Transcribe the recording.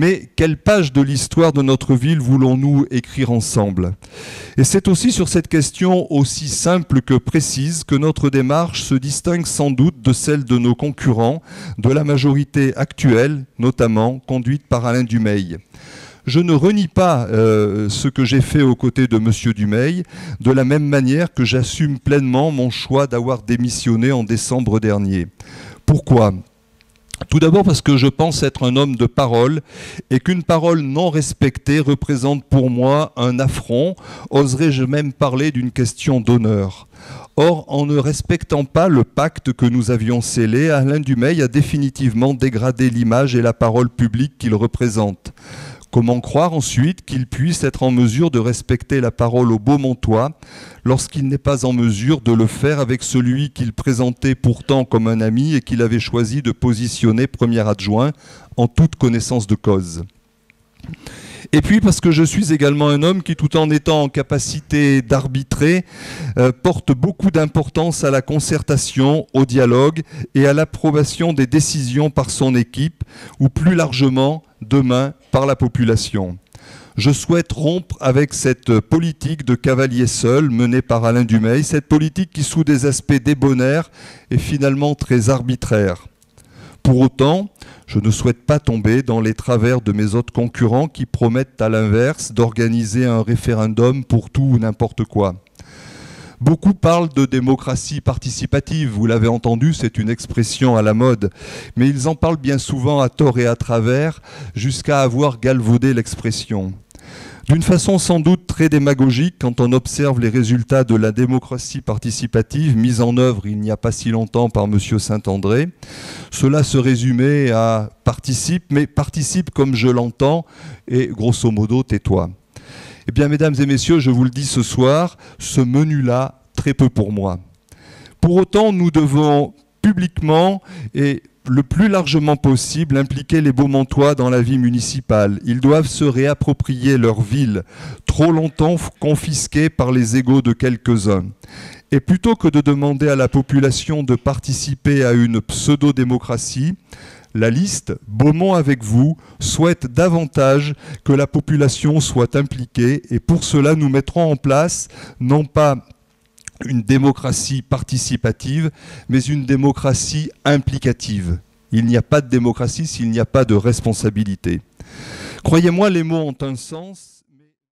Mais quelle page de l'histoire de notre ville voulons-nous écrire ensemble? Et c'est aussi sur cette question aussi simple que précise que notre démarche se distingue sans doute de celle de nos concurrents, de la majorité actuelle, notamment conduite par Alain Dumeil. Je ne renie pas ce que j'ai fait aux côtés de M. Dumeil, de la même manière que j'assume pleinement mon choix d'avoir démissionné en décembre dernier. Pourquoi ? Tout d'abord parce que je pense être un homme de parole et qu'une parole non respectée représente pour moi un affront, oserais-je même parler d'une question d'honneur. Or, en ne respectant pas le pacte que nous avions scellé, Alain Dumeil a définitivement dégradé l'image et la parole publique qu'il représente. Comment croire ensuite qu'il puisse être en mesure de respecter la parole au Beaumontois lorsqu'il n'est pas en mesure de le faire avec celui qu'il présentait pourtant comme un ami et qu'il avait choisi de positionner premier adjoint en toute connaissance de cause? Et puis parce que je suis également un homme qui, tout en étant en capacité d'arbitrer, porte beaucoup d'importance à la concertation, au dialogue et à l'approbation des décisions par son équipe, ou plus largement, demain, par la population. Je souhaite rompre avec cette politique de cavalier seul menée par Alain Dumeil, cette politique qui, sous des aspects débonnaires, est finalement très arbitraire. Pour autant, je ne souhaite pas tomber dans les travers de mes autres concurrents qui promettent à l'inverse d'organiser un référendum pour tout ou n'importe quoi. Beaucoup parlent de démocratie participative, vous l'avez entendu, c'est une expression à la mode, mais ils en parlent bien souvent à tort et à travers, jusqu'à avoir galvaudé l'expression. D'une façon sans doute très démagogique, quand on observe les résultats de la démocratie participative mise en œuvre il n'y a pas si longtemps par M. Saint-André, cela se résumait à « participe », mais « participe comme je l'entends » et grosso modo « tais-toi ». Eh bien, mesdames et messieurs, je vous le dis ce soir, ce menu-là, très peu pour moi. Pour autant, nous devons publiquement et le plus largement possible impliquer les Beaumontois dans la vie municipale. Ils doivent se réapproprier leur ville, trop longtemps confisquée par les égos de quelques-uns. Et plutôt que de demander à la population de participer à une pseudo-démocratie, la liste « Beaumont avec vous » souhaite davantage que la population soit impliquée et pour cela nous mettrons en place non pas une démocratie participative, mais une démocratie implicative. Il n'y a pas de démocratie s'il n'y a pas de responsabilité. Croyez-moi, les mots ont un sens.